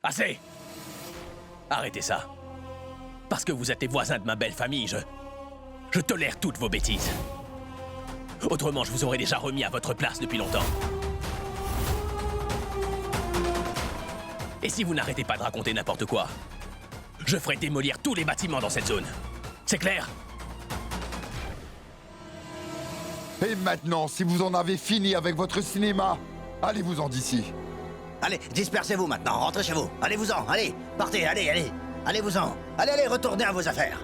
Assez! Arrêtez ça. Parce que vous êtes les voisins de ma belle famille, je tolère toutes vos bêtises. Autrement, je vous aurais déjà remis à votre place depuis longtemps. Et si vous n'arrêtez pas de raconter n'importe quoi, je ferai démolir tous les bâtiments dans cette zone. C'est clair? Et maintenant, si vous en avez fini avec votre cinéma, allez-vous-en d'ici. Allez, dispersez-vous maintenant, rentrez chez vous. Allez-vous-en, allez, partez, allez. Allez-vous-en. Allez, retournez à vos affaires.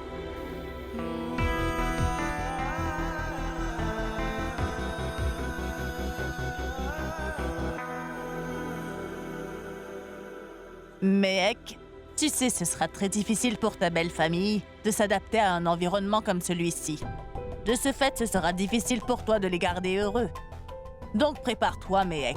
Mec, tu sais, ce sera très difficile pour ta belle famille de s'adapter à un environnement comme celui-ci. De ce fait, ce sera difficile pour toi de les garder heureux. Donc prépare-toi, mec.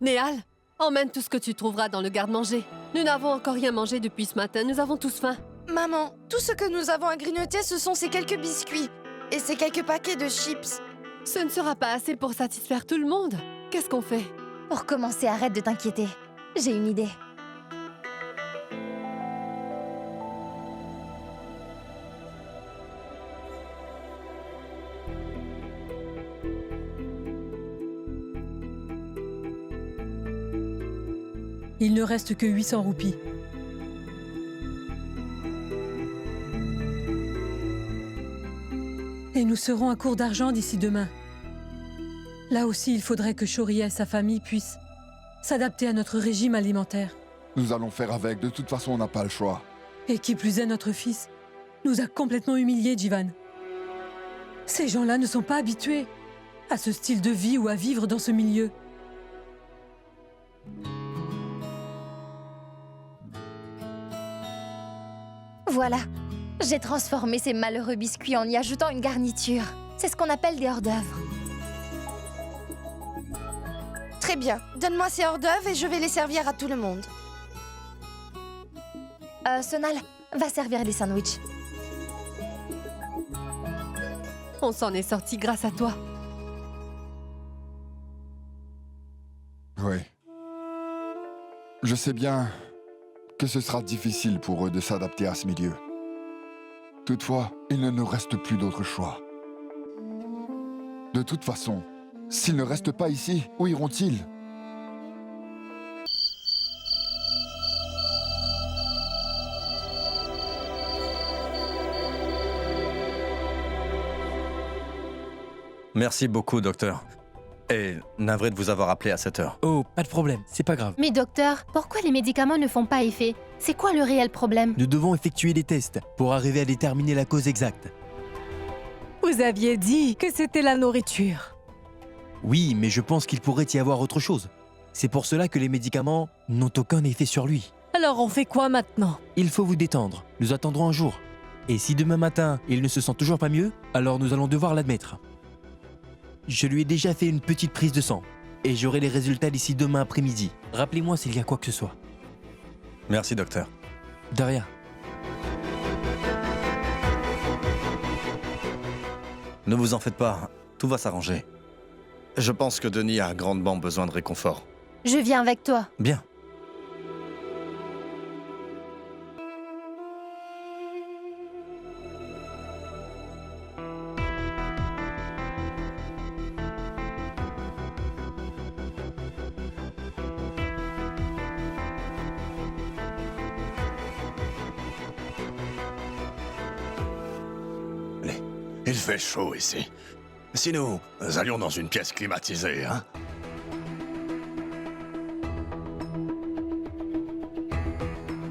Néal, emmène tout ce que tu trouveras dans le garde-manger. Nous n'avons encore rien mangé depuis ce matin, nous avons tous faim. Maman, tout ce que nous avons à grignoter, ce sont ces quelques biscuits et ces quelques paquets de chips. Ce ne sera pas assez pour satisfaire tout le monde. Qu'est-ce qu'on fait? Pour commencer, arrête de t'inquiéter. J'ai une idée. Il ne reste que 800 roupies. Et nous serons à court d'argent d'ici demain. Là aussi, il faudrait que Shoria et sa famille puissent s'adapter à notre régime alimentaire. Nous allons faire avec, de toute façon on n'a pas le choix. Et qui plus est, notre fils nous a complètement humiliés, Jivan. Ces gens-là ne sont pas habitués à ce style de vie ou à vivre dans ce milieu. Voilà, j'ai transformé ces malheureux biscuits en y ajoutant une garniture. C'est ce qu'on appelle des hors-d'œuvre. Très bien, donne-moi ces hors-d'œuvre et je vais les servir à tout le monde. Sonal, va servir des sandwichs. On s'en est sorti grâce à toi. Oui. Je sais bien que ce sera difficile pour eux de s'adapter à ce milieu. Toutefois, il ne nous reste plus d'autre choix. De toute façon, s'ils ne restent pas ici, où iront-ils? Merci beaucoup, docteur. Et navré de vous avoir appelé à cette heure. Oh, pas de problème, c'est pas grave. Mais docteur, pourquoi les médicaments ne font pas effet? C'est quoi le réel problème? Nous devons effectuer des tests pour arriver à déterminer la cause exacte. Vous aviez dit que c'était la nourriture. Oui, mais je pense qu'il pourrait y avoir autre chose. C'est pour cela que les médicaments n'ont aucun effet sur lui. Alors on fait quoi maintenant? Il faut vous détendre. Nous attendrons un jour. Et si demain matin, il ne se sent toujours pas mieux, alors nous allons devoir l'admettre. Je lui ai déjà fait une petite prise de sang. Et j'aurai les résultats d'ici demain après-midi. Rappelez-moi s'il y a quoi que ce soit. Merci, docteur. De rien. Ne vous en faites pas, tout va s'arranger. Je pense que Denis a grandement besoin de réconfort. Je viens avec toi. Bien. Il fait chaud ici. Si nous allions dans une pièce climatisée, hein?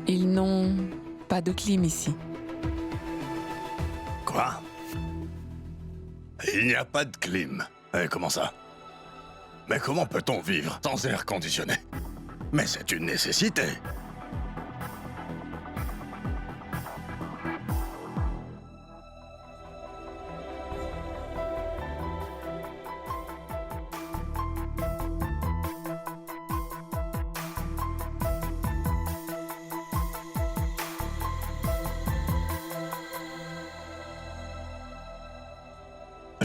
Ils n'ont pas de clim ici. Quoi? Il n'y a pas de clim. Comment ça? Mais comment peut-on vivre sans air conditionné? Mais c'est une nécessité.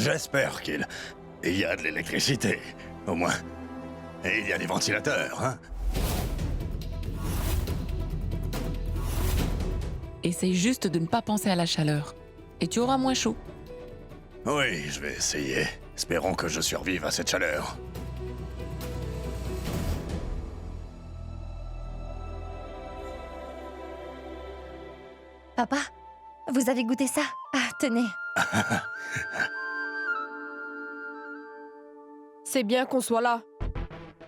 J'espère qu'il y a de l'électricité, au moins. Et il y a des ventilateurs, hein? Essaye juste de ne pas penser à la chaleur. Et tu auras moins chaud. Oui, je vais essayer. Espérons que je survive à cette chaleur. Papa, vous avez goûté ça? Ah, tenez. C'est bien qu'on soit là.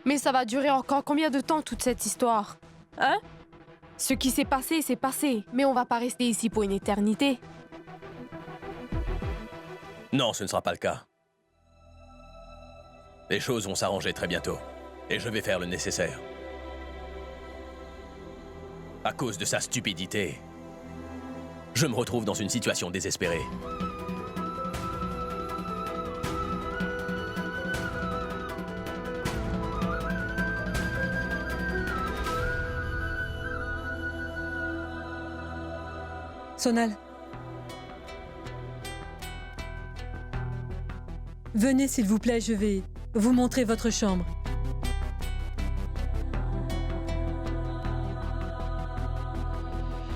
Mais ça va durer encore combien de temps, toute cette histoire? Hein? Ce qui s'est passé, c'est passé. Mais on va pas rester ici pour une éternité. Non, ce ne sera pas le cas. Les choses vont s'arranger très bientôt. Et je vais faire le nécessaire. À cause de sa stupidité, je me retrouve dans une situation désespérée. Sonal. Venez s'il vous plaît, je vais vous montrer votre chambre.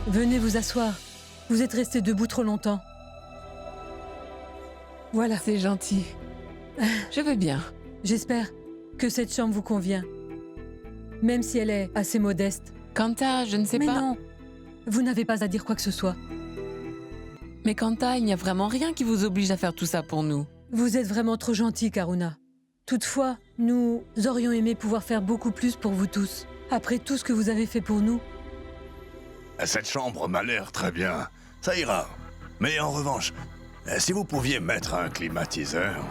Venez vous asseoir. Vous êtes resté debout trop longtemps. Voilà. C'est gentil. Je veux bien. J'espère que cette chambre vous convient. Même si elle est assez modeste. Kanta, je ne sais pas. Mais non, vous n'avez pas à dire quoi que ce soit. Mais Kanta, il n'y a vraiment rien qui vous oblige à faire tout ça pour nous. Vous êtes vraiment trop gentil, Karuna. Toutefois, nous aurions aimé pouvoir faire beaucoup plus pour vous tous. Après tout ce que vous avez fait pour nous. Cette chambre m'a l'air très bien. Ça ira. Mais en revanche, si vous pouviez mettre un climatiseur...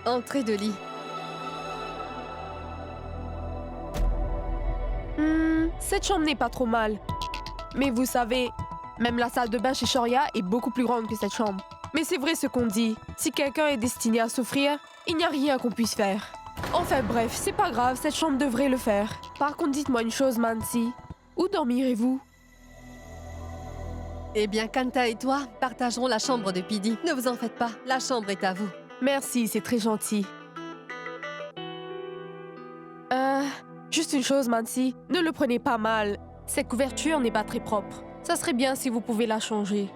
Entrée de lit. Cette chambre n'est pas trop mal. Mais vous savez, même la salle de bain chez Shoria est beaucoup plus grande que cette chambre. Mais c'est vrai ce qu'on dit. Si quelqu'un est destiné à souffrir, il n'y a rien qu'on puisse faire. Enfin bref, c'est pas grave, cette chambre devrait le faire. Par contre, dites-moi une chose, Mansi. Où dormirez-vous? Eh bien, Kanta et toi partagerons la chambre de Pidi. Ne vous en faites pas, la chambre est à vous. Merci, c'est très gentil. Juste une chose, Mansi. Ne le prenez pas mal. Cette couverture n'est pas très propre. Ça serait bien si vous pouvez la changer.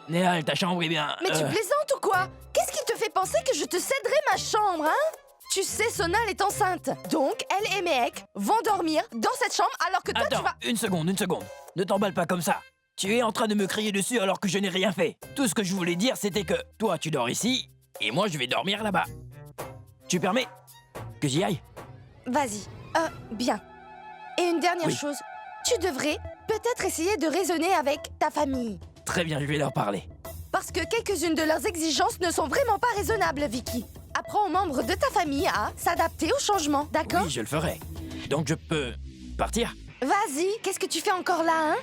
Néal, ta chambre est bien... Mais tu plaisantes ou quoi? Qu'est-ce qui te fait penser que je te céderai ma chambre, hein? Tu sais, Sonal est enceinte. Donc, elle et Mehek vont dormir dans cette chambre alors que toi, Attends, tu vas... une seconde. Ne t'emballe pas comme ça. Tu es en train de me crier dessus alors que je n'ai rien fait. Tout ce que je voulais dire, c'était que toi, tu dors ici et moi, je vais dormir là-bas. Tu permets que j'y aille? Vas-y. Bien. Et une dernière chose. Tu devrais peut-être essayer de raisonner avec ta famille. Très bien, je vais leur parler. Parce que quelques-unes de leurs exigences ne sont vraiment pas raisonnables, Vicky. Apprends aux membres de ta famille à s'adapter au changement, d'accord? Oui, je le ferai. Donc je peux partir? Vas-y, qu'est-ce que tu fais encore là, hein?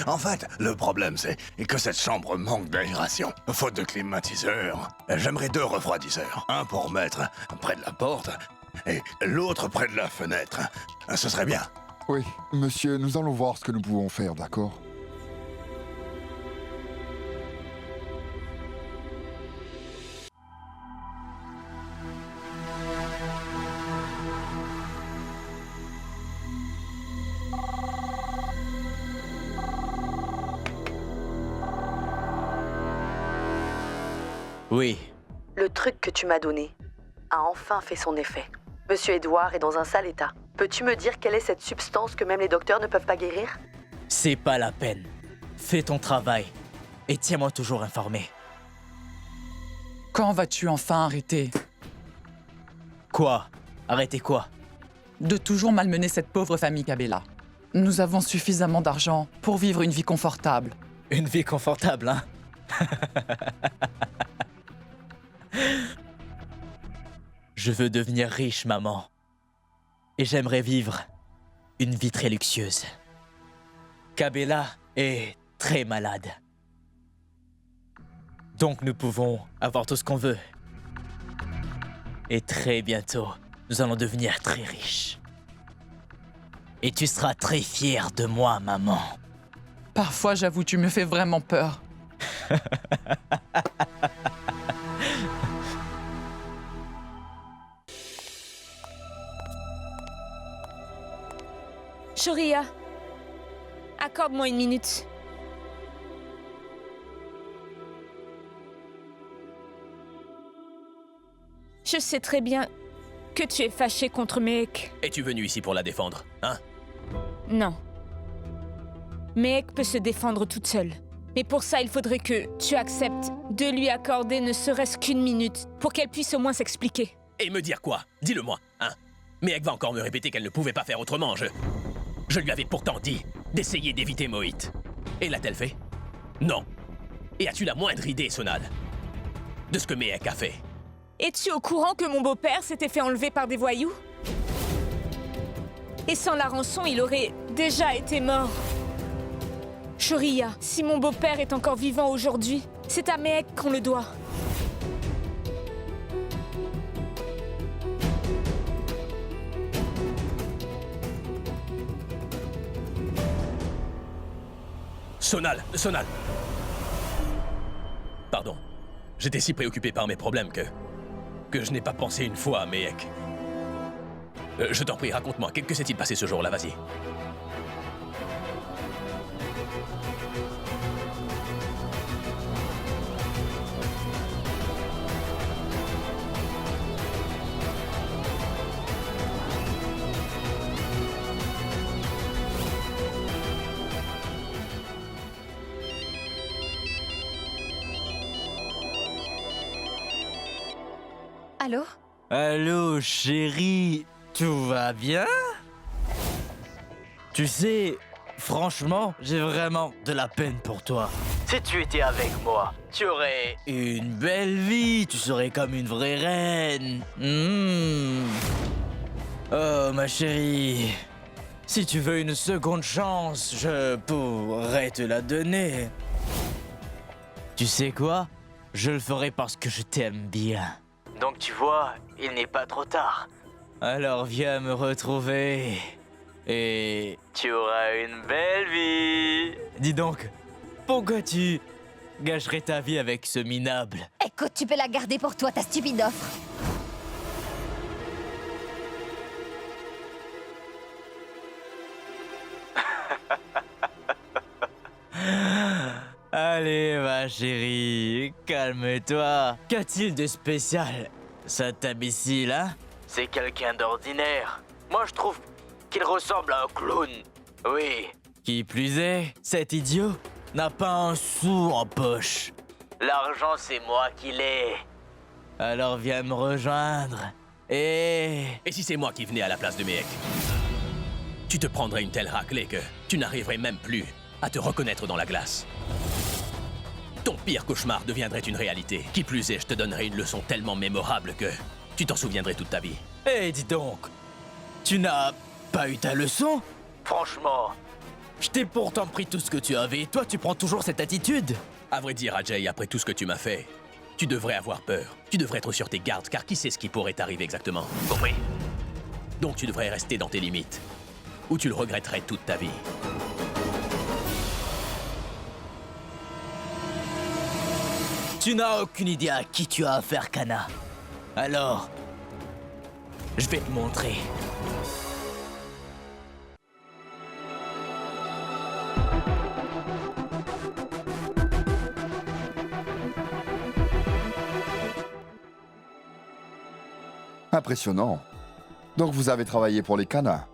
En fait, le problème, c'est que cette chambre manque d'aération. Faute de climatiseur, j'aimerais 2 refroidisseurs. Un pour mettre près de la porte et l'autre près de la fenêtre. Ce serait bien. Oui, monsieur, nous allons voir ce que nous pouvons faire, d'accord? Oui. Le truc que tu m'as donné a enfin fait son effet. Monsieur Edouard est dans un sale état. Peux-tu me dire quelle est cette substance que même les docteurs ne peuvent pas guérir? C'est pas la peine. Fais ton travail et tiens-moi toujours informé. Quand vas-tu enfin arrêter? Quoi? Arrêter quoi? De toujours malmener cette pauvre famille Kabela. Nous avons suffisamment d'argent pour vivre une vie confortable. Une vie confortable, hein? Je veux devenir riche, maman. Et j'aimerais vivre une vie très luxueuse. Kabela est très malade. Donc nous pouvons avoir tout ce qu'on veut. Et très bientôt, nous allons devenir très riches. Et tu seras très fière de moi, maman. Parfois, j'avoue, tu me fais vraiment peur. Shoria, accorde-moi une minute. Je sais très bien que tu es fâché contre Mehek. Es-tu venu ici pour la défendre, hein? Non. Mehek peut se défendre toute seule. Mais pour ça, il faudrait que tu acceptes de lui accorder ne serait-ce qu'une minute pour qu'elle puisse au moins s'expliquer. Et me dire quoi? Dis-le-moi, hein? Mehek va encore me répéter qu'elle ne pouvait pas faire autrement, Je lui avais pourtant dit d'essayer d'éviter Moït. Et l'a-t-elle fait? Non. Et as-tu la moindre idée, Sonal, de ce que Mehek a fait? Es-tu au courant que mon beau-père s'était fait enlever par des voyous? Et sans la rançon, il aurait déjà été mort. Shoria, si mon beau-père est encore vivant aujourd'hui, c'est à Mehek qu'on le doit. Sonal. Pardon. J'étais si préoccupé par mes problèmes que je n'ai pas pensé une fois à Mehek. Je t'en prie, raconte-moi, que s'est-il passé ce jour-là, vas-y. Allô? Allô, chérie, tout va bien? Tu sais, franchement, j'ai vraiment de la peine pour toi. Si tu étais avec moi, tu aurais une belle vie, tu serais comme une vraie reine. Oh, ma chérie, si tu veux une seconde chance, je pourrais te la donner. Tu sais quoi? Je le ferai parce que je t'aime bien. Donc tu vois, il n'est pas trop tard. Alors viens me retrouver. Et tu auras une belle vie. Dis donc, pourquoi tu gâcherais ta vie avec ce minable? Écoute, tu peux la garder pour toi, ta stupide offre. Allez, ma chérie, calme-toi. Qu'a-t-il de spécial, cet imbécile, hein? C'est quelqu'un d'ordinaire. Moi, je trouve qu'il ressemble à un clown. Oui. Qui plus est, cet idiot n'a pas un sou en poche. L'argent, c'est moi qui l'ai. Alors viens me rejoindre. Et si c'est moi qui venais à la place de Mehek? Tu te prendrais une telle raclée que tu n'arriverais même plus à te reconnaître dans la glace. Ton pire cauchemar deviendrait une réalité. Qui plus est, je te donnerais une leçon tellement mémorable que tu t'en souviendrais toute ta vie. Eh, dis donc, tu n'as pas eu ta leçon? Franchement, je t'ai pourtant pris tout ce que tu avais et toi, tu prends toujours cette attitude. À vrai dire, Ajay, après tout ce que tu m'as fait, tu devrais avoir peur. Tu devrais être sur tes gardes, car qui sait ce qui pourrait t'arriver exactement. Compris? Donc tu devrais rester dans tes limites, ou tu le regretterais toute ta vie. Tu n'as aucune idée à qui tu as affaire, Kana. Alors, je vais te montrer. Impressionnant. Donc vous avez travaillé pour les Kana.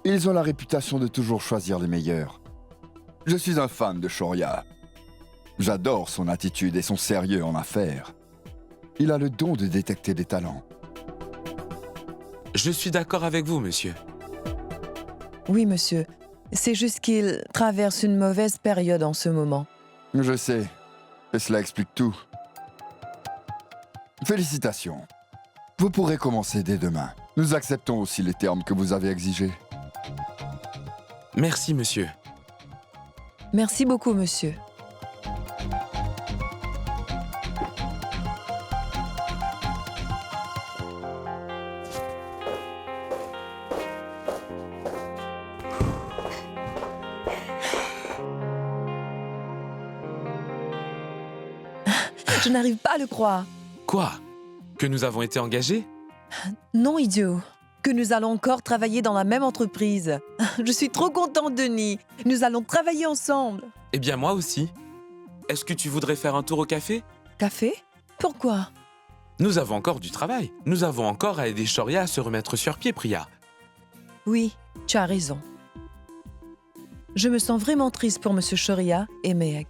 Ils ont la réputation de toujours choisir les meilleurs. Je suis un fan de Shoria. J'adore son attitude et son sérieux en affaires. Il a le don de détecter des talents. Je suis d'accord avec vous, monsieur. Oui, monsieur. C'est juste qu'il traverse une mauvaise période en ce moment. Je sais. Et cela explique tout. Félicitations. Vous pourrez commencer dès demain. Nous acceptons aussi les termes que vous avez exigés. Merci, monsieur. Merci beaucoup, monsieur. Je n'arrive pas à le croire. Quoi? Que nous avons été engagés? Non, idiot. Que nous allons encore travailler dans la même entreprise. Je suis trop contente, Denis. Nous allons travailler ensemble. Eh bien, moi aussi. Est-ce que tu voudrais faire un tour au café? Café? Pourquoi? Nous avons encore du travail. Nous avons encore à aider Shoria à se remettre sur pied, Priya. Oui, tu as raison. Je me sens vraiment triste pour Monsieur Shoria et Mehek.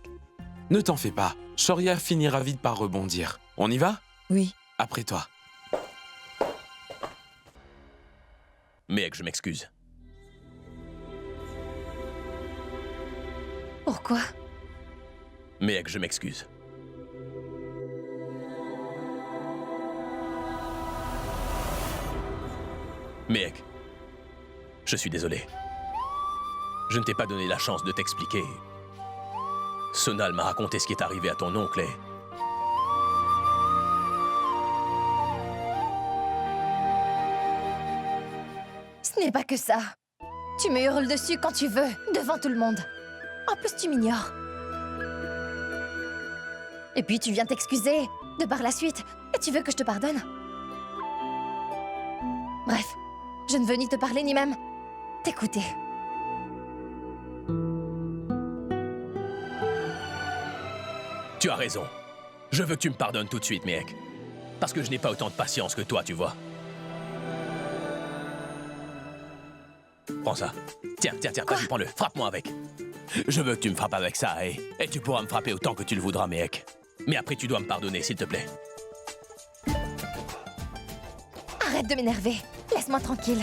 Ne t'en fais pas. Shoria finira vite par rebondir. On y va? Oui. Après toi. Mehek, je m'excuse. Pourquoi? Mehek, je m'excuse. Mehek, je suis désolé. Je ne t'ai pas donné la chance de t'expliquer. Sonal m'a raconté ce qui est arrivé à ton oncle et... Ce n'est pas que ça. Tu me hurles dessus quand tu veux, devant tout le monde. En plus, tu m'ignores. Et puis, tu viens t'excuser de par la suite. Et tu veux que je te pardonne? Bref, je ne veux ni te parler ni même t'écouter. Tu as raison. Je veux que tu me pardonnes tout de suite, Mehek. Parce que je n'ai pas autant de patience que toi, tu vois. Prends ça. Tiens, vas-y, prends-le. Frappe-moi avec. Je veux que tu me frappes avec ça, et tu pourras me frapper autant que tu le voudras, Mehek. Mais après, tu dois me pardonner, s'il te plaît. Arrête de m'énerver. Laisse-moi tranquille.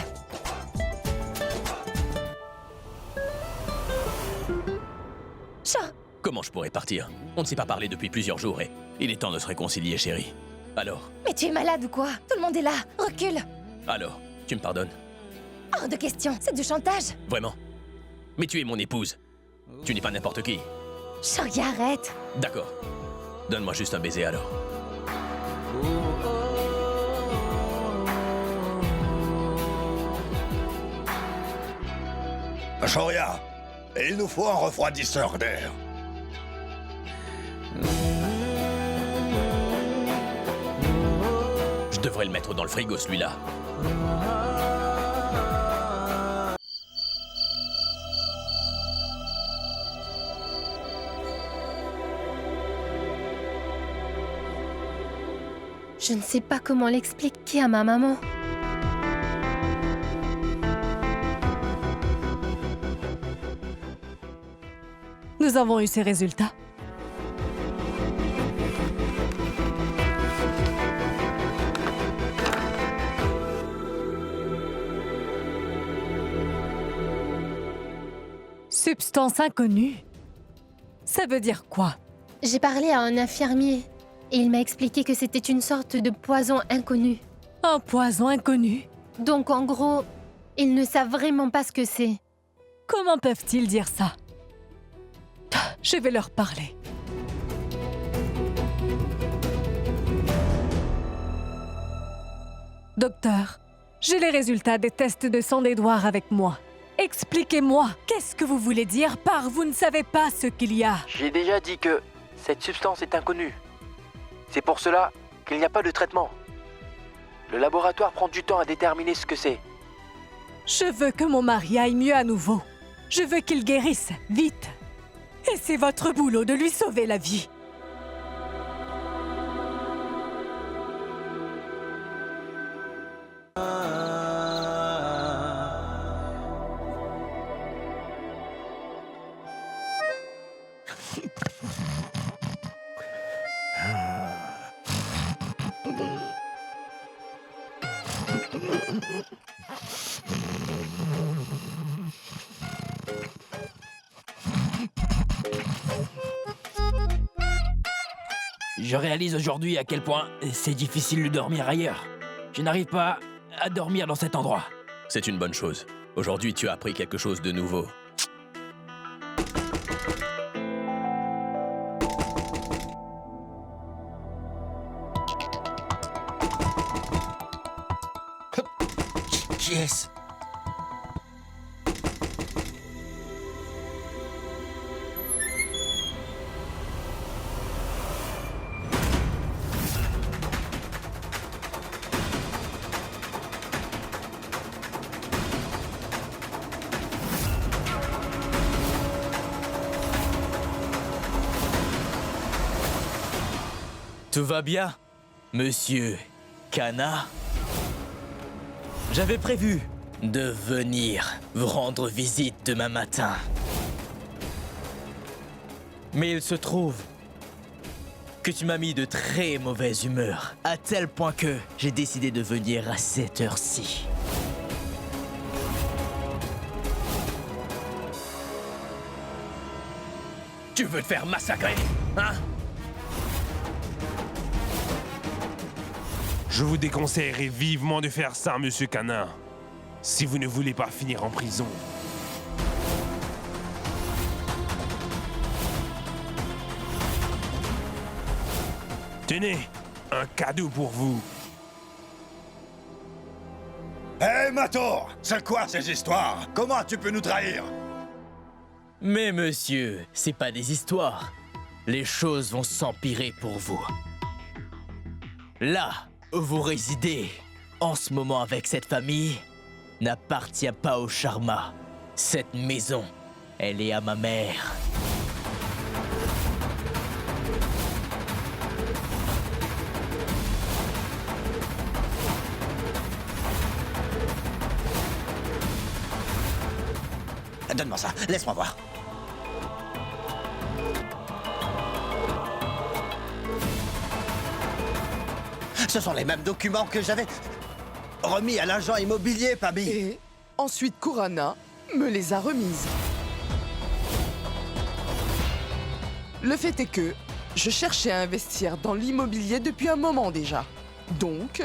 Chat! Comment je pourrais partir? On ne s'est pas parlé depuis plusieurs jours et il est temps de se réconcilier, chérie. Alors? Mais tu es malade ou quoi? Tout le monde est là. Recule. Alors, tu me pardonnes? Hors de question. C'est du chantage. Vraiment? Mais tu es mon épouse. Tu n'es pas n'importe qui. Shoria, arrête. D'accord. Donne-moi juste un baiser alors. Shoria, il nous faut un refroidisseur d'air. Je devrais le mettre dans le frigo, celui-là. Je ne sais pas comment l'expliquer à ma maman. Nous avons eu ces résultats. Substance inconnue? Ça veut dire quoi? J'ai parlé à un infirmier et il m'a expliqué que c'était une sorte de poison inconnu. Un poison inconnu? Donc en gros, ils ne savent vraiment pas ce que c'est. Comment peuvent-ils dire ça? Je vais leur parler. Docteur, j'ai les résultats des tests de sang d'Edouard avec moi. Expliquez-moi, qu'est-ce que vous voulez dire par « vous ne savez pas ce qu'il y a » ? J'ai déjà dit que cette substance est inconnue. C'est pour cela qu'il n'y a pas de traitement. Le laboratoire prend du temps à déterminer ce que c'est. Je veux que mon mari aille mieux à nouveau. Je veux qu'il guérisse, vite. Et c'est votre boulot de lui sauver la vie. Je réalise aujourd'hui à quel point c'est difficile de dormir ailleurs. Je n'arrive pas à dormir dans cet endroit. C'est une bonne chose. Aujourd'hui, tu as appris quelque chose de nouveau. Qui est-ce? Tout va bien, monsieur Kana? J'avais prévu de venir vous rendre visite demain matin. Mais il se trouve que tu m'as mis de très mauvaise humeur, à tel point que j'ai décidé de venir à cette heure-ci. Tu veux te faire massacrer, hein? Je vous déconseillerais vivement de faire ça, monsieur Kana, si vous ne voulez pas finir en prison. Tenez, un cadeau pour vous. Hé, Mator! C'est quoi ces histoires? Comment tu peux nous trahir? Mais monsieur, c'est pas des histoires. Les choses vont s'empirer pour vous. Là où vous résidez, en ce moment avec cette famille, n'appartient pas au Sharma. Cette maison, elle est à ma mère. Donne-moi ça, laisse-moi voir. Ce sont les mêmes documents que j'avais remis à l'agent immobilier, Pami. Et ensuite, Kurana me les a remises. Le fait est que je cherchais à investir dans l'immobilier depuis un moment déjà. Donc,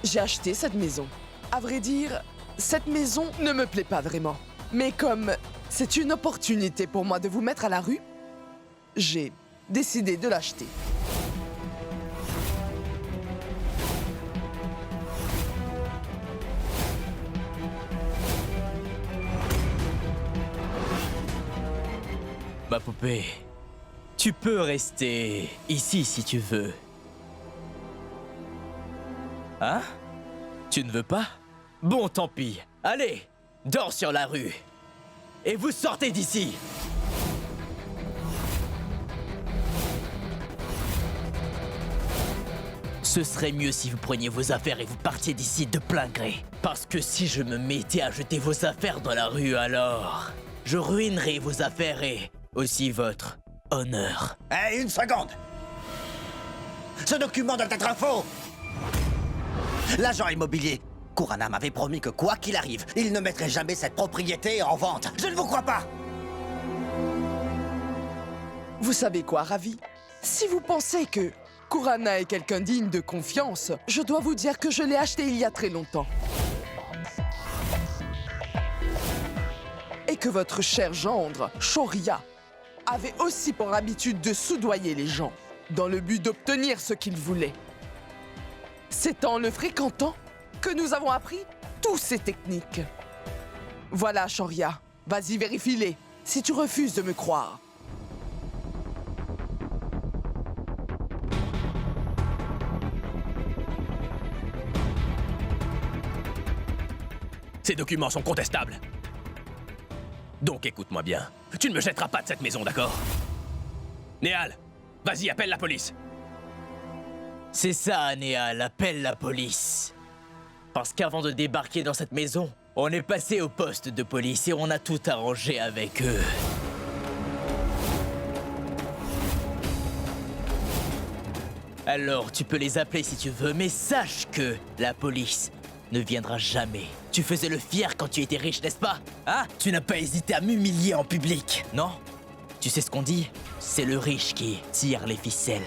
j'ai acheté cette maison. À vrai dire, cette maison ne me plaît pas vraiment. Mais comme c'est une opportunité pour moi de vous mettre à la rue, j'ai décidé de l'acheter. Ma poupée, tu peux rester ici si tu veux. Hein? Tu ne veux pas? Bon, tant pis. Allez, dors sur la rue. Et vous sortez d'ici. Ce serait mieux si vous preniez vos affaires et vous partiez d'ici de plein gré. Parce que si je me mettais à jeter vos affaires dans la rue, alors je ruinerais vos affaires et aussi votre honneur. Hé, une seconde! Ce document doit être un faux! L'agent immobilier, Kurana m'avait promis que quoi qu'il arrive, il ne mettrait jamais cette propriété en vente. Je ne vous crois pas! Vous savez quoi, Ravi? Si vous pensez que Kurana est quelqu'un digne de confiance, je dois vous dire que je l'ai acheté il y a très longtemps. Et que votre cher gendre, Shoria, avait aussi pour habitude de soudoyer les gens, dans le but d'obtenir ce qu'il voulait. C'est en le fréquentant que nous avons appris toutes ces techniques. Voilà, Shoria, vas-y, vérifie-les, si tu refuses de me croire. Ces documents sont contestables. Donc écoute-moi bien. Tu ne me jetteras pas de cette maison, d'accord? Néal, vas-y, appelle la police. C'est ça, Néal, appelle la police. Parce qu'avant de débarquer dans cette maison, on est passé au poste de police et on a tout arrangé avec eux. Alors, tu peux les appeler si tu veux, mais sache que la police ne viendra jamais. Tu faisais le fier quand tu étais riche, n'est-ce pas? Hein? Tu n'as pas hésité à m'humilier en public, non? Tu sais ce qu'on dit? C'est le riche qui tire les ficelles.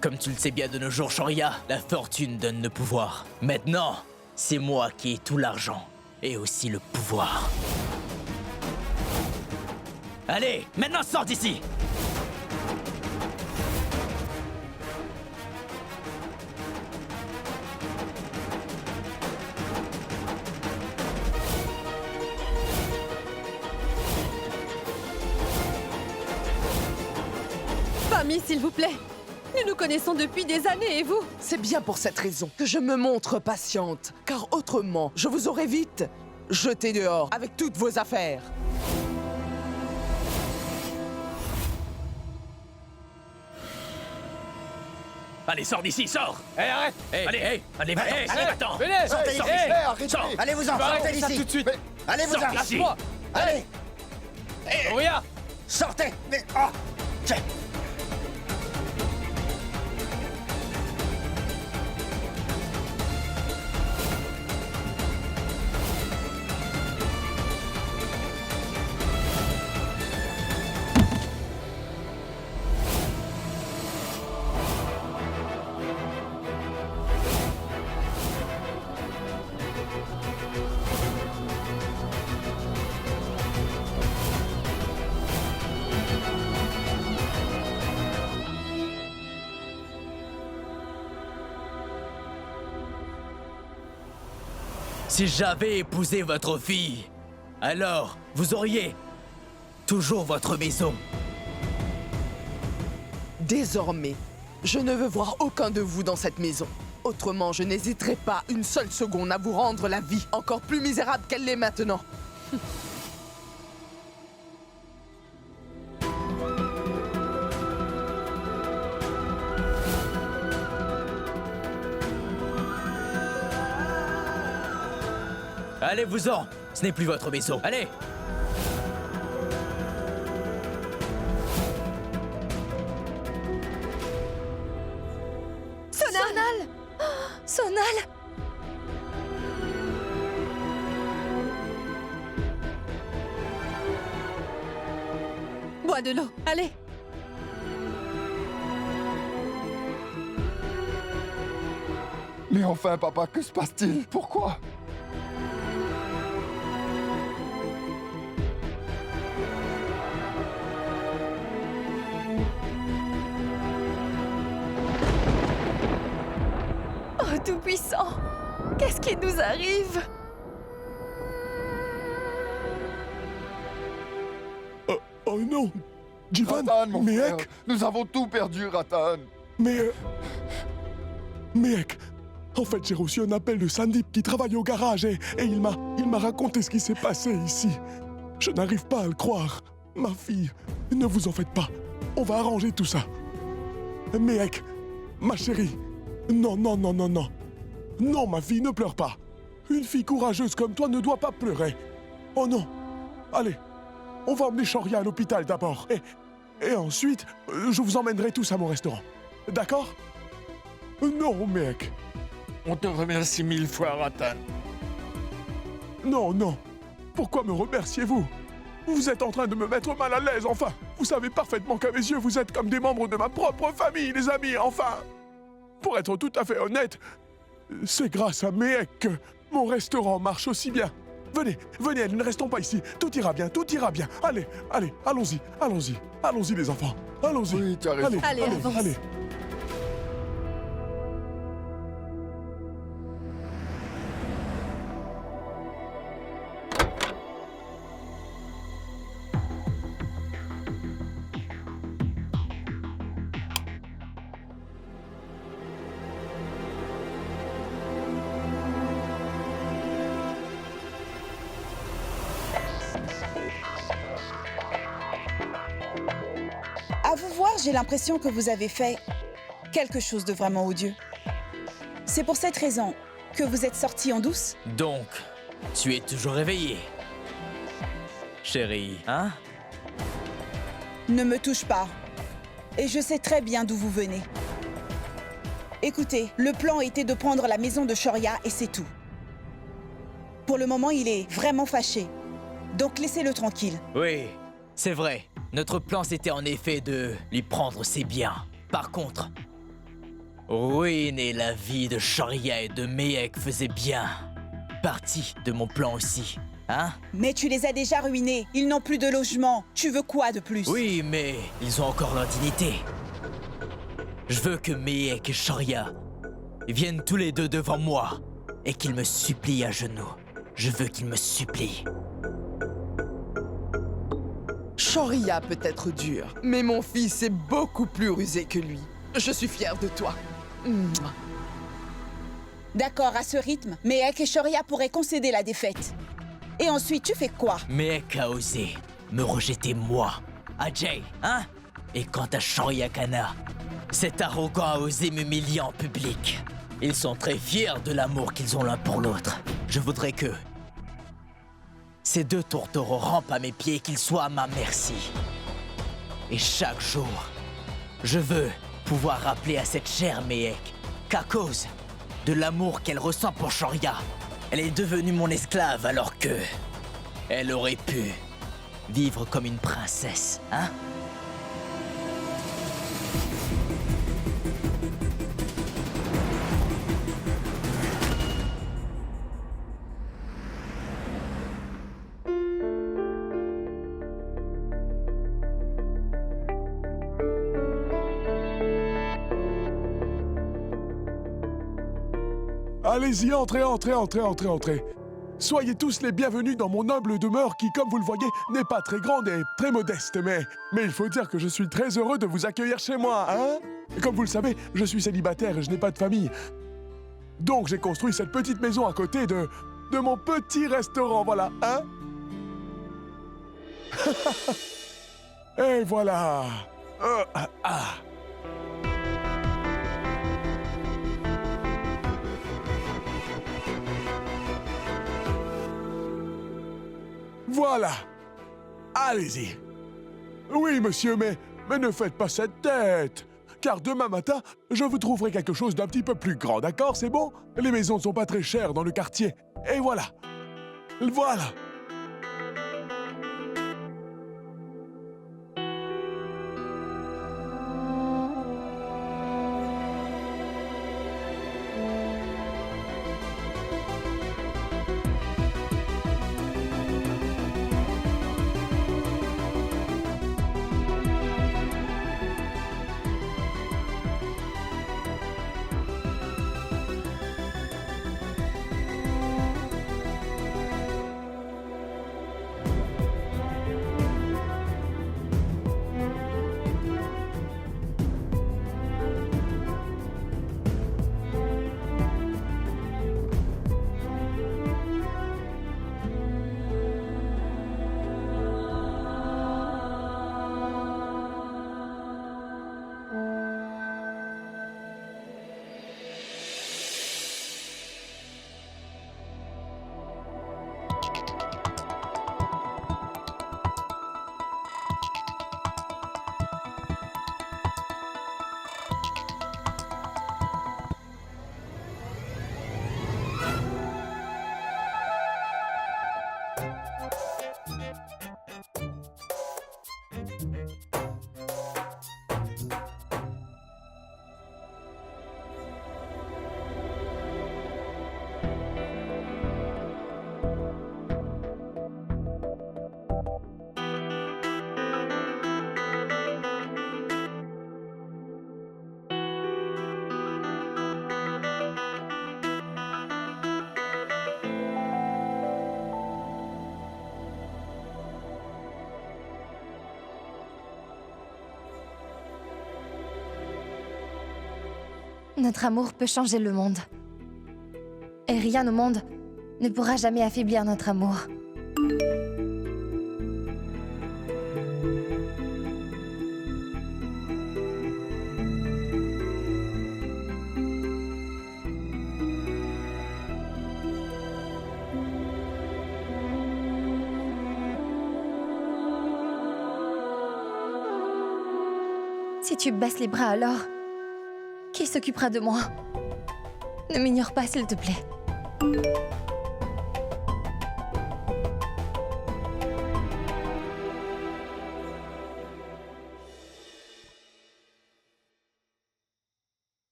Comme tu le sais bien de nos jours, Shoria, la fortune donne le pouvoir. Maintenant, c'est moi qui ai tout l'argent et aussi le pouvoir. Allez, maintenant sors d'ici! Famille, s'il vous plaît. Nous nous connaissons depuis des années, et vous? C'est bien pour cette raison que je me montre patiente, car autrement, je vous aurais vite jeté dehors avec toutes vos affaires. Allez, sors d'ici, sors! Arrête! Allez, allez, va-t'en! Venez! Sortez d'ici! Arrêtez! Sors! Allez-vous-en, sortez d'ici! tout de suite! Allez-vous-en! Sors d'ici! Allez! Regarde! Sortez! Mais... Oh! Tiens. Si j'avais épousé votre fille, alors vous auriez toujours votre maison. Désormais, je ne veux voir aucun de vous dans cette maison. Autrement, je n'hésiterai pas une seule seconde à vous rendre la vie encore plus misérable qu'elle l'est maintenant. Allez-vous-en, ce n'est plus votre maison. Allez! Sonal! Sonal! Bois de l'eau, allez! Mais enfin, papa, que se passe-t-il? Pourquoi? Oh, Tout-Puissant! Qu'est-ce qui nous arrive? Oh non! Jivan, Ratan, mon frère, nous avons tout perdu, Ratan. Mehek, en fait, j'ai reçu un appel de Sandip qui travaille au garage et il m'a raconté ce qui s'est passé ici. Je n'arrive pas à le croire. Ma fille, ne vous en faites pas. On va arranger tout ça. Mehek, ma chérie, non. Non, ma fille, ne pleure pas. Une fille courageuse comme toi ne doit pas pleurer. Oh non. Allez, on va emmener Shoria à l'hôpital d'abord. Et ensuite, je vous emmènerai tous à mon restaurant. D'accord? Non, mec. On te remercie 1000 fois, Ratan. Non. Pourquoi me remerciez-vous? Vous êtes en train de me mettre mal à l'aise, enfin. Vous savez parfaitement qu'à mes yeux, vous êtes comme des membres de ma propre famille, les amis, enfin. Pour être tout à fait honnête, c'est grâce à Mehek que mon restaurant marche aussi bien. Venez, ne restons pas ici. Tout ira bien. Allez, allons-y, les enfants. Allons-y. Oui, tu as raison. Allez, avance. Allez. À vous voir, j'ai l'impression que vous avez fait quelque chose de vraiment odieux. C'est pour cette raison que vous êtes sortis en douce? Donc, tu es toujours réveillée. Chérie, hein? Ne me touche pas. Et je sais très bien d'où vous venez. Écoutez, le plan était de prendre la maison de Shoria et c'est tout. Pour le moment, il est vraiment fâché. Donc laissez-le tranquille. Oui, c'est vrai. Notre plan, c'était en effet de lui prendre ses biens. Par contre, Ruiner la vie de Shoria et de Mehek faisait bien partie de mon plan aussi, hein? Mais tu les as déjà ruinés. Ils n'ont plus de logement. Tu veux quoi de plus? Oui, mais ils ont encore leur dignité. Je veux que Mehek et Shoria viennent tous les deux devant moi et qu'ils me supplient à genoux. Je veux qu'ils me supplient. Shoria peut être dur, mais mon fils est beaucoup plus rusé que lui. Je suis fière de toi. Mouah. D'accord, à ce rythme, Mehek et Shoria pourraient concéder la défaite. Et ensuite, tu fais quoi? Mehek a osé me rejeter moi, Ajay, hein? Et quant à Shoria Kana, cet arrogant a osé m'humilier en public. Ils sont très fiers de l'amour qu'ils ont l'un pour l'autre. Je voudrais que ces deux tourtereaux rampent à mes pieds et qu'ils soient à ma merci. Et chaque jour, je veux pouvoir rappeler à cette chère Mehek qu'à cause de l'amour qu'elle ressent pour Shoria, elle est devenue mon esclave alors que elle aurait pu vivre comme une princesse, hein? Allez-y, entrez, entrez, entrez, entrez, entrez. Soyez tous les bienvenus dans mon humble demeure qui, comme vous le voyez, n'est pas très grande et très modeste, mais il faut dire que je suis très heureux de vous accueillir chez moi, hein? Comme vous le savez, je suis célibataire et je n'ai pas de famille. Donc j'ai construit cette petite maison à côté de mon petit restaurant, voilà, hein? Et voilà. Voilà. Allez-y. Oui, monsieur, mais ne faites pas cette tête. Car demain matin, je vous trouverai quelque chose d'un petit peu plus grand, d'accord? C'est bon? Les maisons ne sont pas très chères dans le quartier. Et voilà. Voilà. Notre amour peut changer le monde. Et rien au monde ne pourra jamais affaiblir notre amour. Si tu baisses les bras alors, qui s'occupera de moi? Ne m'ignore pas, s'il te plaît.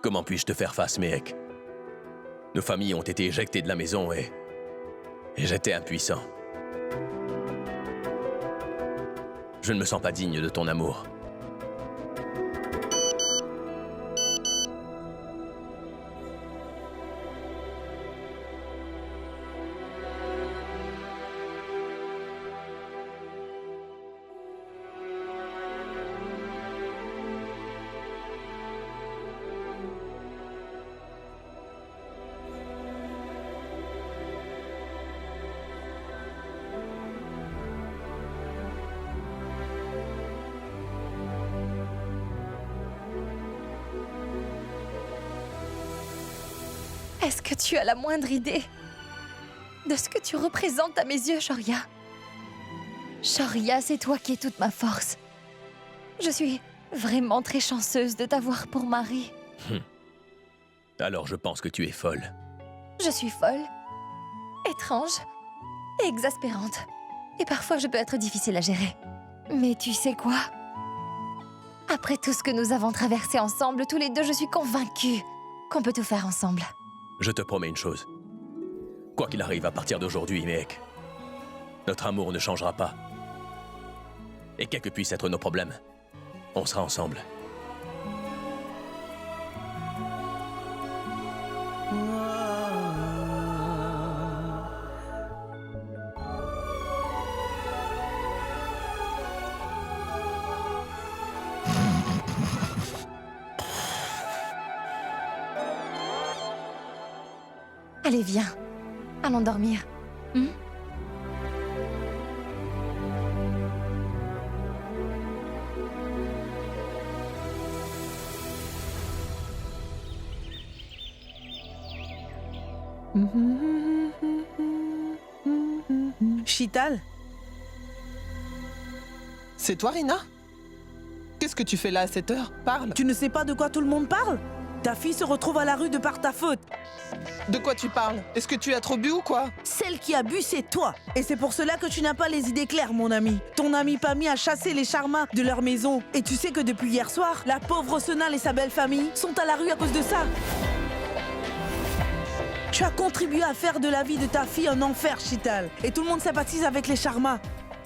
Comment puis-je te faire face, Mehek? Nos familles ont été éjectées de la maison et j'étais impuissant. Je ne me sens pas digne de ton amour. Est-ce que tu as la moindre idée de ce que tu représentes à mes yeux, Shoria? Shoria, c'est toi qui es toute ma force. Je suis vraiment très chanceuse de t'avoir pour mari. Alors je pense que tu es folle. Je suis folle, étrange et exaspérante. Et parfois, je peux être difficile à gérer. Mais tu sais quoi? Après tout ce que nous avons traversé ensemble, tous les deux, je suis convaincue qu'on peut tout faire ensemble. Je te promets une chose. Quoi qu'il arrive à partir d'aujourd'hui, Mehek, notre amour ne changera pas. Et quels que puissent être nos problèmes, on sera ensemble. Allez, viens. Allons dormir. Sheetal? C'est toi, Rina? Qu'est-ce que tu fais là à cette heure? Parle. Tu ne sais pas de quoi tout le monde parle? Ta fille se retrouve à la rue de par ta faute. De quoi tu parles? Est-ce que tu as trop bu ou quoi? Celle qui a bu, c'est toi. Et c'est pour cela que tu n'as pas les idées claires, mon ami. Ton ami Pammy a chassé les Sharma de leur maison. Et tu sais que depuis hier soir, la pauvre Sonal et sa belle famille sont à la rue à cause de ça. Tu as contribué à faire de la vie de ta fille un enfer, Sheetal. Et tout le monde sympathise avec les Sharma.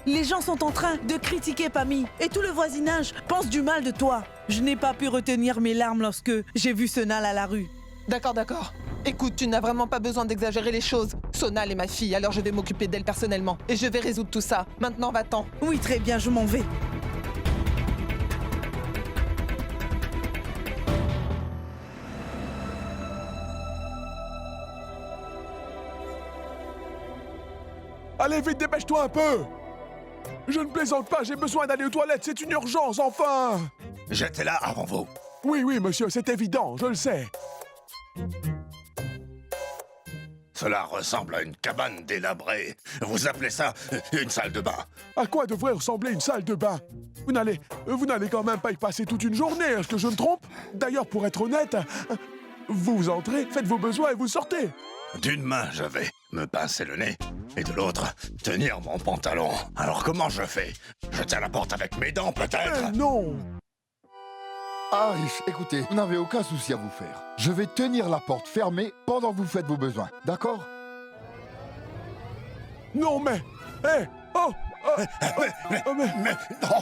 Les gens sont en train de critiquer Pammy. Et tout le voisinage pense du mal de toi. Je n'ai pas pu retenir mes larmes lorsque j'ai vu Sonal à la rue. D'accord, d'accord. Écoute, tu n'as vraiment pas besoin d'exagérer les choses. Sonal est ma fille, alors je vais m'occuper d'elle personnellement. Et je vais résoudre tout ça. Maintenant, va-t'en. Oui, très bien, je m'en vais. Allez, vite, dépêche-toi un peu! Je ne plaisante pas, j'ai besoin d'aller aux toilettes, c'est une urgence, enfin! J'étais là avant vous. Oui, oui, monsieur, c'est évident, je le sais. Cela ressemble à une cabane délabrée. Vous appelez ça une salle de bain? À quoi devrait ressembler une salle de bain? Vous n'allez quand même pas y passer toute une journée, est-ce que je me trompe? D'ailleurs, pour être honnête, vous entrez, faites vos besoins et vous sortez. D'une main, je vais me pincer le nez, et de l'autre, tenir mon pantalon. Alors comment je fais? Je tiens la porte avec mes dents, peut-être? Non! Arif, écoutez, vous n'avez aucun souci à vous faire. Je vais tenir la porte fermée pendant que vous faites vos besoins, d'accord? Non, mais... Hé! Oh! Mais non!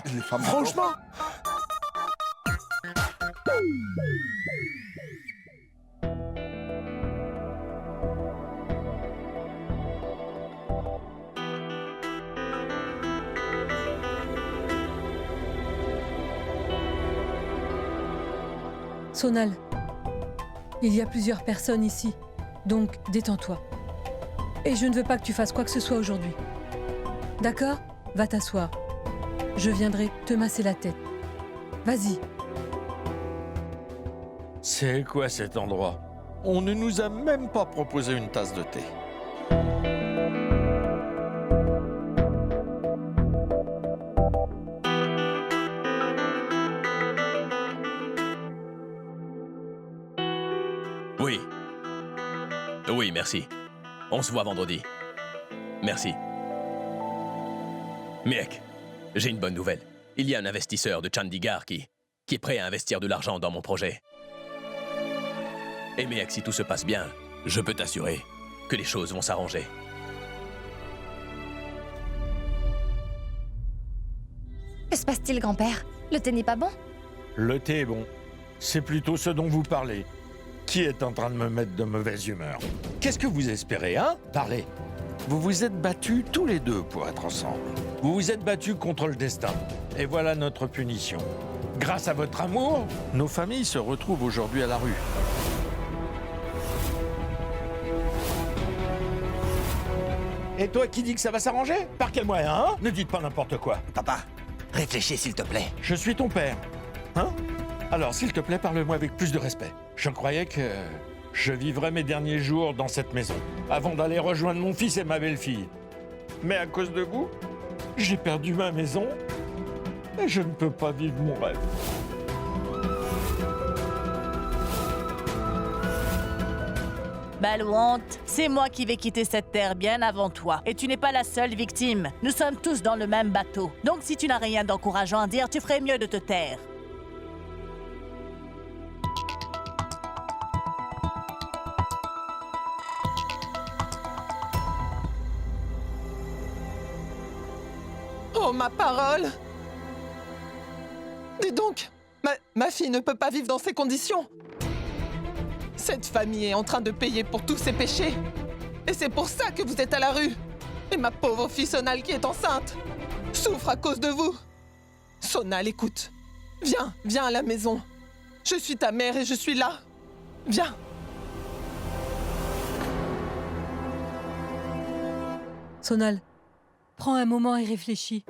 Les femmes... Franchement... Sonal, il y a plusieurs personnes ici, donc détends-toi. Et je ne veux pas que tu fasses quoi que ce soit aujourd'hui. D'accord? Va t'asseoir. Je viendrai te masser la tête. Vas-y. C'est quoi cet endroit? On ne nous a même pas proposé une tasse de thé. Oui. Oui, merci. On se voit vendredi. Merci. Mehek, j'ai une bonne nouvelle. Il y a un investisseur de Chandigarh qui est prêt à investir de l'argent dans mon projet. Et Méhek, si tout se passe bien, je peux t'assurer que les choses vont s'arranger. Que se passe-t-il, grand-père? Le thé n'est pas bon? Le thé est bon. C'est plutôt ce dont vous parlez. Qui est en train de me mettre de mauvaise humeur? Qu'est-ce que vous espérez, hein? Parlez. Vous vous êtes battus tous les deux pour être ensemble. Vous vous êtes battus contre le destin. Et voilà notre punition. Grâce à votre amour, nos familles se retrouvent aujourd'hui à la rue. Et toi qui dis que ça va s'arranger? Par quel moyen, hein? Ne dites pas n'importe quoi. Papa, réfléchis s'il te plaît. Je suis ton père. Hein? Alors, s'il te plaît, parle-moi avec plus de respect. Je croyais que je vivrais mes derniers jours dans cette maison, avant d'aller rejoindre mon fils et ma belle-fille. Mais à cause de vous, j'ai perdu ma maison et je ne peux pas vivre mon rêve. Balouante, c'est moi qui vais quitter cette terre bien avant toi. Et tu n'es pas la seule victime. Nous sommes tous dans le même bateau. Donc si tu n'as rien d'encourageant à dire, tu ferais mieux de te taire. Oh, ma parole! Dis donc, ma fille ne peut pas vivre dans ces conditions. Cette famille est en train de payer pour tous ses péchés. Et c'est pour ça que vous êtes à la rue. Et ma pauvre fille Sonal qui est enceinte souffre à cause de vous. Sonal, écoute. Viens à la maison. Je suis ta mère et je suis là. Viens. Sonal, prends un moment et réfléchis.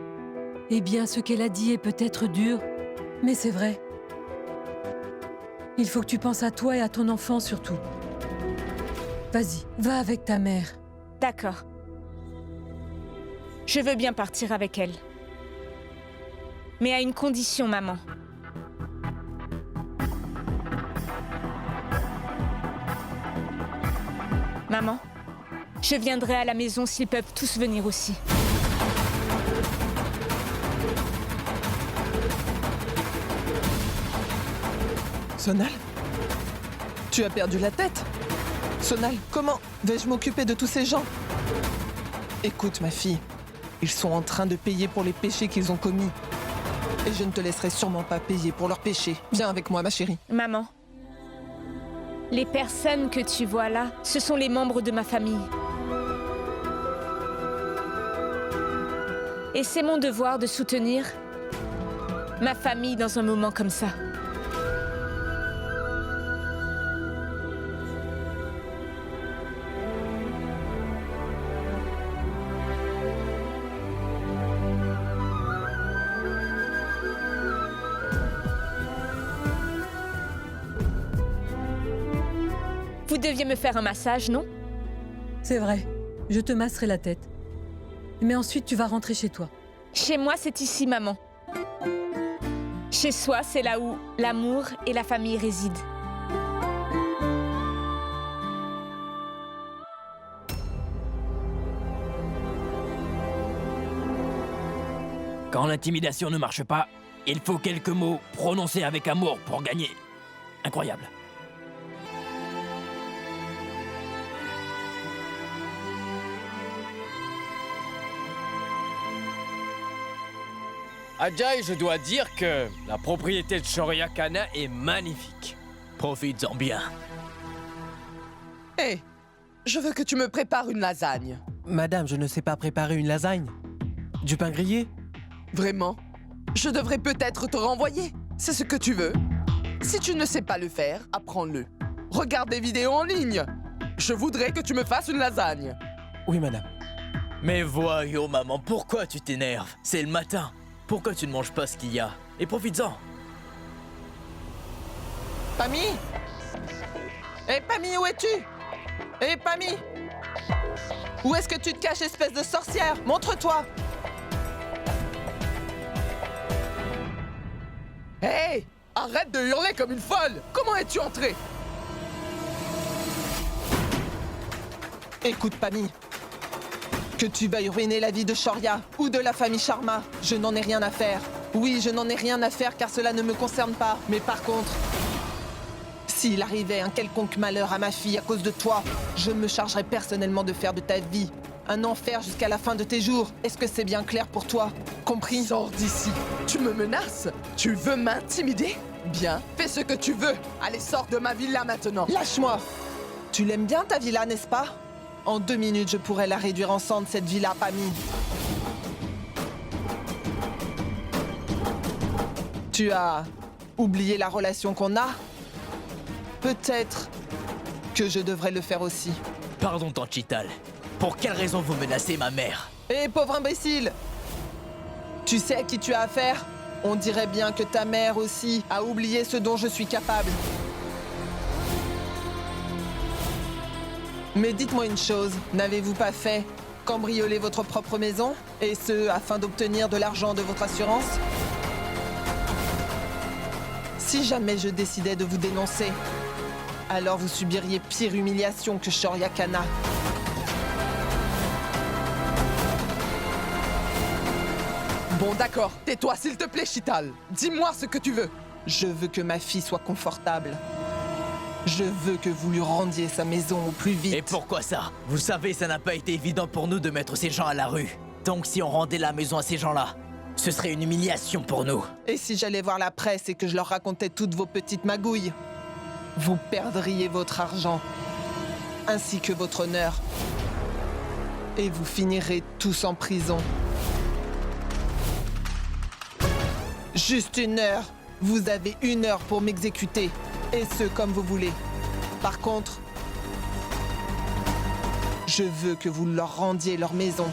Eh bien, ce qu'elle a dit est peut-être dur, mais c'est vrai. Il faut que tu penses à toi et à ton enfant surtout. Vas-y, va avec ta mère. D'accord. Je veux bien partir avec elle. Mais à une condition, maman. Maman, je viendrai à la maison s'ils peuvent tous venir aussi. Sonal? Tu as perdu la tête? Sonal, comment vais-je m'occuper de tous ces gens? Écoute, ma fille, ils sont en train de payer pour les péchés qu'ils ont commis. Et je ne te laisserai sûrement pas payer pour leurs péchés. Viens avec moi, ma chérie. Maman, les personnes que tu vois là, ce sont les membres de ma famille. Et c'est mon devoir de soutenir ma famille dans un moment comme ça. Vous deviez me faire un massage, non? C'est vrai, je te masserai la tête. Mais ensuite, tu vas rentrer chez toi. Chez moi, c'est ici, maman. Chez soi, c'est là où l'amour et la famille résident. Quand l'intimidation ne marche pas, il faut quelques mots prononcés avec amour pour gagner. Incroyable. Ajay, je dois dire que la propriété de Shoria Kana est magnifique. Profites-en bien. Hé, je veux que tu me prépares une lasagne. Madame, je ne sais pas préparer une lasagne. Du pain grillé? Vraiment? Je devrais peut-être te renvoyer. C'est ce que tu veux. Si tu ne sais pas le faire, apprends-le. Regarde des vidéos en ligne. Je voudrais que tu me fasses une lasagne. Oui, madame. Mais voyons, maman, pourquoi tu t'énerves? C'est le matin. Pourquoi tu ne manges pas ce qu'il y a? Et profites-en. Pammy? Hé, Pammy, où es-tu? Hé, Pammy? Où est-ce que tu te caches, espèce de sorcière? Montre-toi! Hé! Arrête de hurler comme une folle! Comment es-tu entrée? Écoute, Pammy. Que tu veuilles ruiner la vie de Shoria ou de la famille Sharma, je n'en ai rien à faire. Oui, je n'en ai rien à faire car cela ne me concerne pas. Mais par contre, S'il arrivait un quelconque malheur à ma fille à cause de toi, je me chargerais personnellement de faire de ta vie un enfer jusqu'à la fin de tes jours. Est-ce que c'est bien clair pour toi? Compris? Sors d'ici. Tu me menaces? Tu veux m'intimider? Bien, fais ce que tu veux. Allez, sors de ma villa maintenant. Lâche-moi! Tu l'aimes bien ta villa, n'est-ce pas? En 2 minutes, je pourrais la réduire en cendres, cette villa, Pammy. Tu as oublié la relation qu'on a? Peut-être que je devrais le faire aussi. Pardon, Tante Chital. Pour quelle raison vous menacez ma mère? Hé, pauvre imbécile! Tu sais à qui tu as affaire? On dirait bien que ta mère aussi a oublié ce dont je suis capable. Mais dites-moi une chose, n'avez-vous pas fait cambrioler votre propre maison? Et ce, afin d'obtenir de l'argent de votre assurance? Si jamais je décidais de vous dénoncer, alors vous subiriez pire humiliation que Shoria Kana. Bon, d'accord. Tais-toi, s'il te plaît, Chital. Dis-moi ce que tu veux. Je veux que ma fille soit confortable. Je veux que vous lui rendiez sa maison au plus vite. Et pourquoi ça? Vous savez, ça n'a pas été évident pour nous de mettre ces gens à la rue. Donc si on rendait la maison à ces gens-là, ce serait une humiliation pour nous. Et si j'allais voir la presse et que je leur racontais toutes vos petites magouilles? Vous perdriez votre argent, ainsi que votre honneur. Et vous finirez tous en prison. Juste 1 heure. Vous avez 1 heure pour m'exécuter. Et ce, comme vous voulez. Par contre, je veux que vous leur rendiez leur maison.